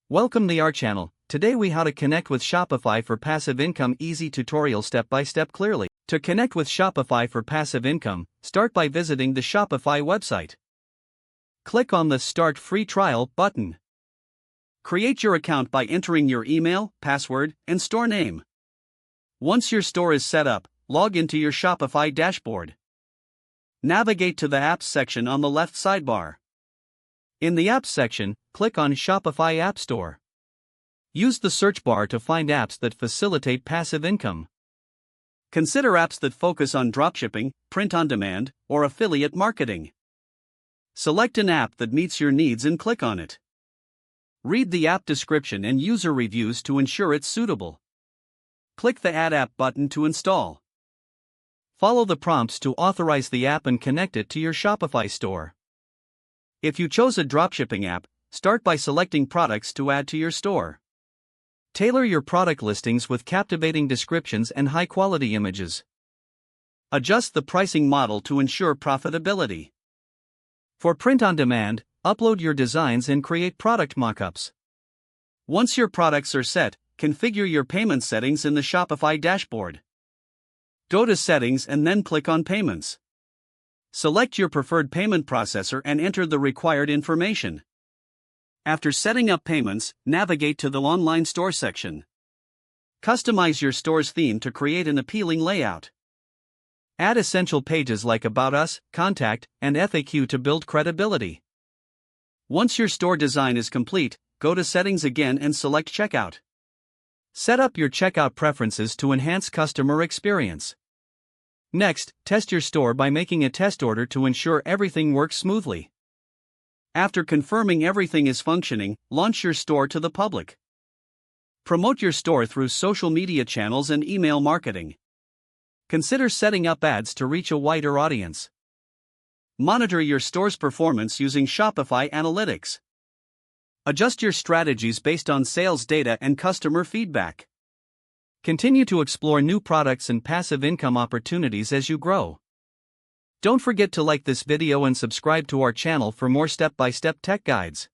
Welcome to our channel. Today we how to connect with Shopify for passive income easy tutorial step by step clearly. To connect with Shopify for passive income, start by visiting the Shopify website. Click on the Start Free Trial button. Create your account by entering your email, password, and store name. Once your store is set up, log into your Shopify dashboard. Navigate to the Apps section on the left sidebar. In the Apps section, click on Shopify App Store. Use the search bar to find apps that facilitate passive income. Consider apps that focus on dropshipping, print-on-demand, or affiliate marketing. Select an app that meets your needs and click on it. Read the app description and user reviews to ensure it's suitable. Click the Add App button to install. Follow the prompts to authorize the app and connect it to your Shopify store. If you chose a dropshipping app, start by selecting products to add to your store. Tailor your product listings with captivating descriptions and high-quality images. Adjust the pricing model to ensure profitability. For print-on-demand, upload your designs and create product mockups. Once your products are set, configure your payment settings in the Shopify dashboard. Go to Settings and then click on Payments. Select your preferred payment processor and enter the required information. After setting up payments, navigate to the Online Store section. Customize your store's theme to create an appealing layout. Add essential pages like About Us, Contact, and FAQ to build credibility. Once your store design is complete, go to Settings again and select Checkout. Set up your checkout preferences to enhance customer experience. Next, test your store by making a test order to ensure everything works smoothly. After confirming everything is functioning, launch your store to the public. Promote your store through social media channels and email marketing. Consider setting up ads to reach a wider audience. Monitor your store's performance using Shopify Analytics. Adjust your strategies based on sales data and customer feedback. Continue to explore new products and passive income opportunities as you grow. Don't forget to like this video and subscribe to our channel for more step-by-step tech guides.